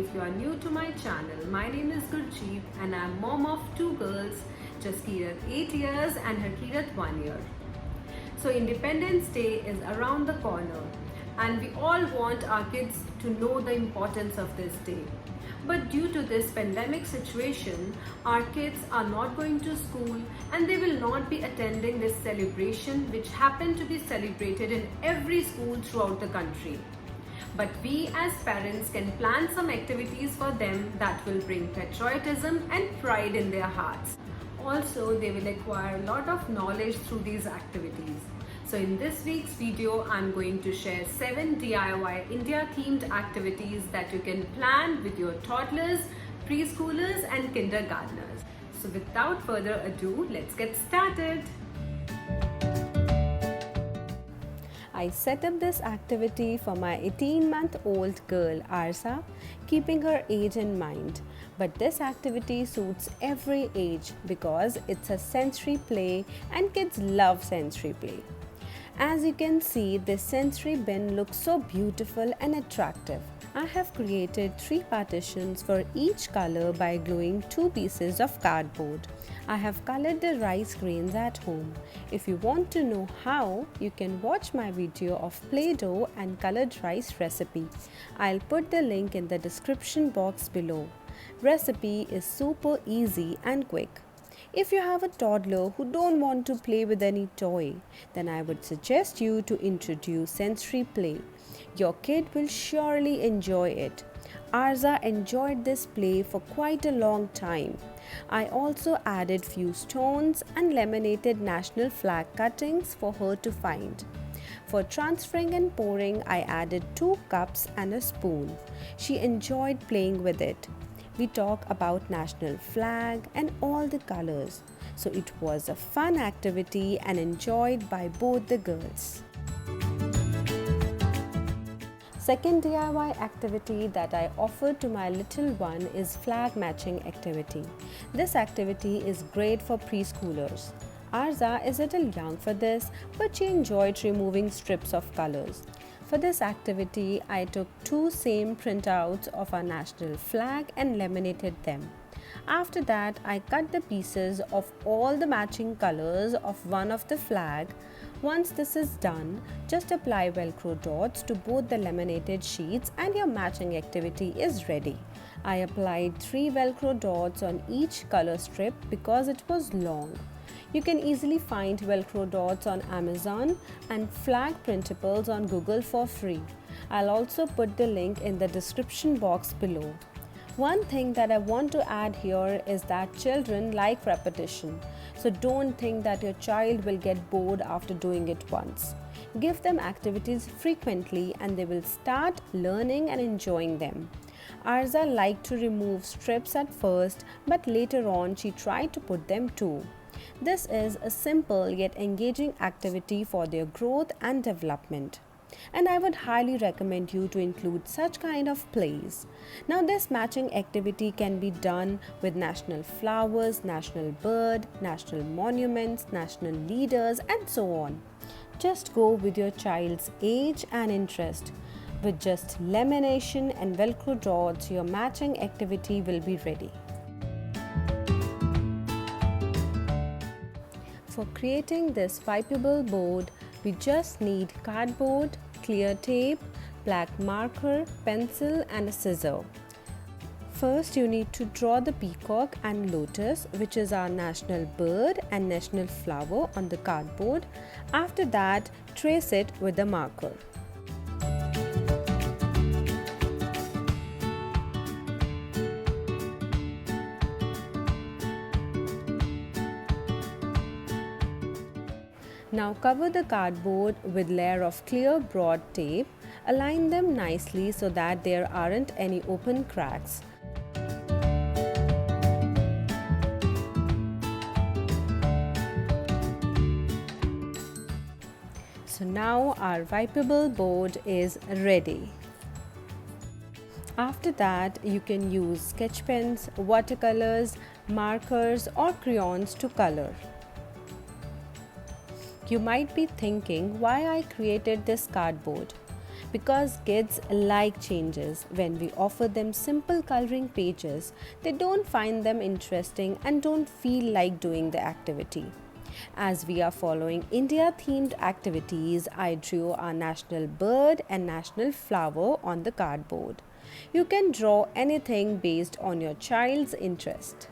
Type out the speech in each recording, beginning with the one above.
if you are new to my channel. My name is Gurjeet and I'm mom of two girls, Jaskirat 8 years and Harkirat 1 year. So Independence Day is around the corner and we all want our kids to know the importance of this day. But due to this pandemic situation, our kids are not going to school and they will not be attending this celebration which happen to be celebrated in every school throughout the country. But we as parents can plan some activities for them that will bring patriotism and pride in their hearts. Also, they will acquire a lot of knowledge through these activities. So in this week's video, I'm going to share 7 DIY India themed activities that you can plan with your toddlers, preschoolers and kindergartners. So without further ado, let's get started. I set up this activity for my 18-month-old girl Arza, keeping her age in mind. But this activity suits every age because it's a sensory play and kids love sensory play. As you can see, this sensory bin looks so beautiful and attractive. I have created 3 partitions for each color by gluing 2 pieces of cardboard. I have colored the rice grains at home. If you want to know how, you can watch my video of Play-Doh and colored rice recipe. I'll put the link in the description box below. Recipe is super easy and quick. If you have a toddler who don't want to play with any toy, then I would suggest you to introduce sensory play. Your kid will surely enjoy it. Arza enjoyed this play for quite a long time. I also added few stones and laminated national flag cuttings for her to find. For transferring and pouring, I added 2 cups and a spoon. She enjoyed playing with it. We talk about national flag and all the colors. So it was a fun activity and enjoyed by both the girls. Second DIY activity that I offered to my little one is flag matching activity. This activity is great for preschoolers. Arza is a little young for this, but she enjoyed removing strips of colors. For this activity, I took 2 same printouts of our national flag and laminated them. After that, I cut the pieces of all the matching colors of one of the flag. Once this is done, just apply Velcro dots to both the laminated sheets and your matching activity is ready. I applied 3 Velcro dots on each color strip because it was long. You can easily find Velcro dots on Amazon and flag printables on Google for free. I'll also put the link in the description box below. One thing that I want to add here is that children like repetition. So don't think that your child will get bored after doing it once. Give them activities frequently and they will start learning and enjoying them. Arza liked to remove strips at first, but later on she tried to put them too. This is a simple yet engaging activity for their growth and development. And I would highly recommend you to include such kind of plays. Now this matching activity can be done with national flowers, national bird, national monuments, national leaders and so on. Just go with your child's age and interest. With just lamination and Velcro dots, your matching activity will be ready. For creating this wipeable board, we just need cardboard, clear tape, black marker, pencil and a scissor. First, you need to draw the peacock and lotus, which is our national bird and national flower, on the cardboard. After that, trace it with the marker. Now cover the cardboard with layer of clear broad tape. Align them nicely so that there aren't any open cracks. So now our wipeable board is ready. After that, you can use sketch pens, watercolors, markers or crayons to color. You might be thinking why I created this cardboard. Because kids like changes. When we offer them simple coloring pages, they don't find them interesting and don't feel like doing the activity. As we are following India themed activities, I drew our national bird and national flower on the cardboard. You can draw anything based on your child's interest.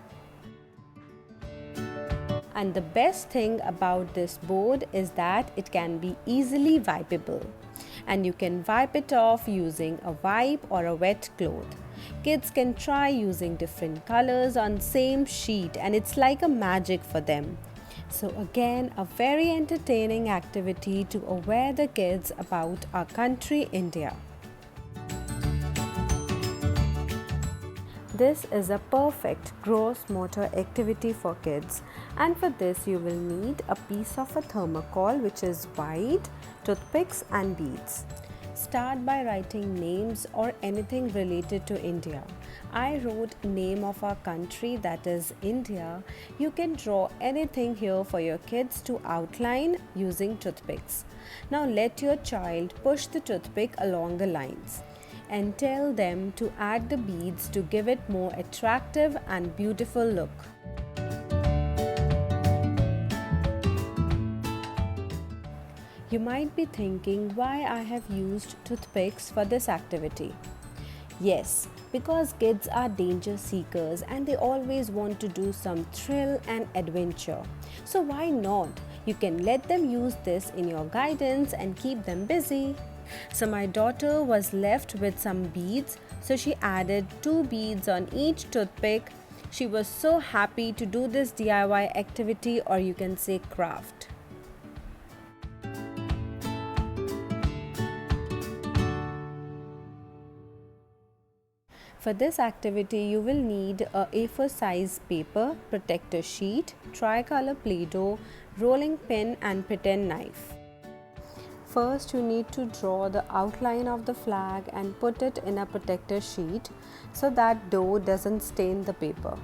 And the best thing about this board is that it can be easily wipeable. And you can wipe it off using a wipe or a wet cloth. Kids can try using different colors on same sheet and it's like a magic for them. So again, a very entertaining activity to aware the kids about our country, India. This is a perfect gross motor activity for kids, and for this you will need a piece of a thermocol which is white, toothpicks and beads. Start by writing names or anything related to India. I wrote name of our country, that is India. You can draw anything here for your kids to outline using toothpicks. Now let your child push the toothpick along the lines and tell them to add the beads to give it more attractive and beautiful look. You might be thinking why I have used toothpicks for this activity. Yes, because kids are danger seekers and they always want to do some thrill and adventure. So why not? You can let them use this in your guidance and keep them busy. So my daughter was left with some beads, so she added 2 beads on each toothpick. She was so happy to do this DIY activity, or you can say craft. For this activity, you will need a A4 size paper, protector sheet, tricolor Play-Doh, rolling pin and pretend knife. First, you need to draw the outline of the flag and put it in a protector sheet so that dough doesn't stain the paper.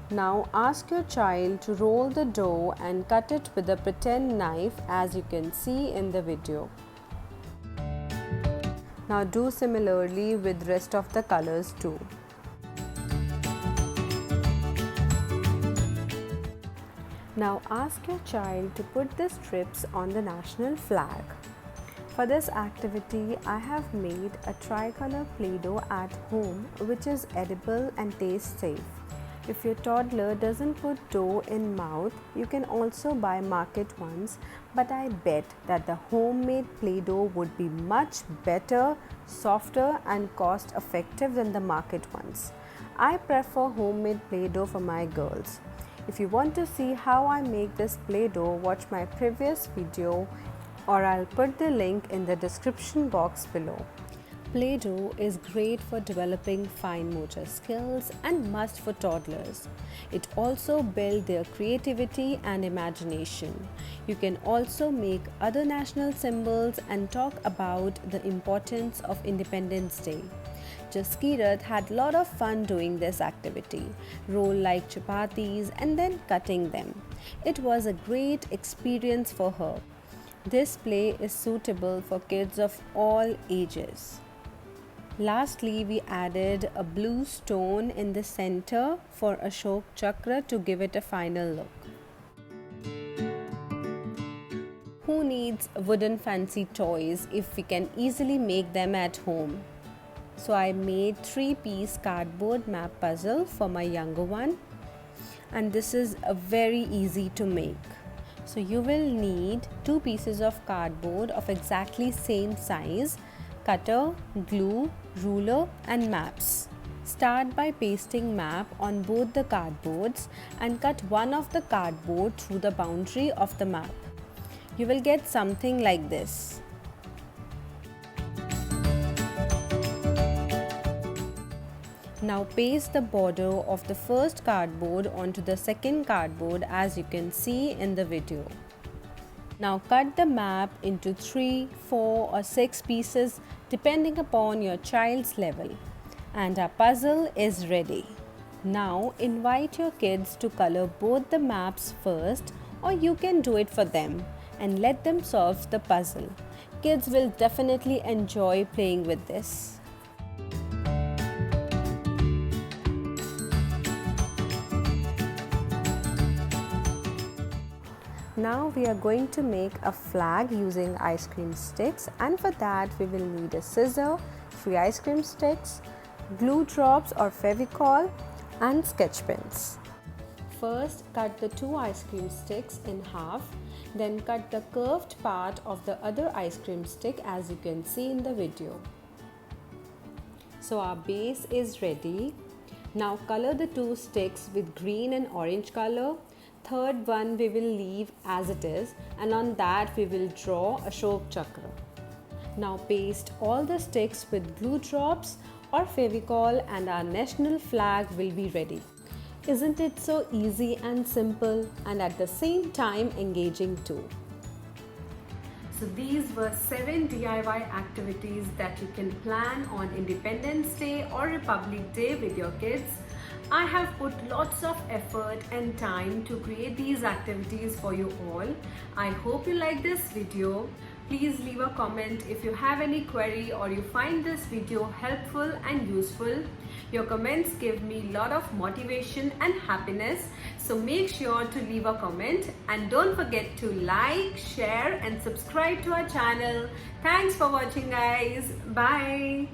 Now ask your child to roll the dough and cut it with a pretend knife, as you can see in the video. Now do similarly with rest of the colors too. Now ask your child to put the strips on the national flag. For this activity, I have made a tricolor Play-Doh at home which is edible and taste safe. If your toddler doesn't put dough in mouth, you can also buy market ones, but I bet that the homemade Play-Doh would be much better, softer and cost effective than the market ones. I prefer homemade Play-Doh for my girls. If you want to see how I make this Play-Doh, watch my previous video, or I'll put the link in the description box below. Play-Doh is great for developing fine motor skills and must for toddlers. It also builds their creativity and imagination. You can also make other national symbols and talk about the importance of Independence Day. Jaskirat had a lot of fun doing this activity, roll like chapatis and then cutting them. It was a great experience for her. This play is suitable for kids of all ages. Lastly, we added a blue stone in the center for Ashok Chakra to give it a final look. Who needs wooden fancy toys if we can easily make them at home? So I made 3-piece cardboard map puzzle for my younger one, and this is very easy to make. So you will need 2 pieces of cardboard of exactly same size, cutter, glue, ruler and maps. Start by pasting map on both the cardboards and cut one of the cardboard through the boundary of the map. You will get something like this. Now paste the border of the first cardboard onto the second cardboard, as you can see in the video. Now cut the map into 3, 4 or 6 pieces depending upon your child's level. And our puzzle is ready. Now invite your kids to color both the maps first, or you can do it for them and let them solve the puzzle. kids will definitely enjoy playing with this. Now we are going to make a flag using ice cream sticks, and for that we will need a scissor, free ice cream sticks, glue drops or Fevicol and sketch pens. First cut the 2 ice cream sticks in half, then cut the curved part of the other ice cream stick as you can see in the video. So our base is ready. Now color the 2 sticks with green and orange color. Third one we will leave as it is, and on that we will draw Ashok Chakra. Now paste all the sticks with glue drops or Fevicol and our national flag will be ready. Isn't it so easy and simple, and at the same time engaging too? So these were 7 DIY activities that you can plan on Independence Day or Republic Day with your kids. I have put lots of effort and time to create these activities for you all. I hope you like this video. Please leave a comment if you have any query or you find this video helpful and useful. Your comments give me a lot of motivation and happiness. So make sure to leave a comment and don't forget to like, share and subscribe to our channel. Thanks for watching guys. Bye.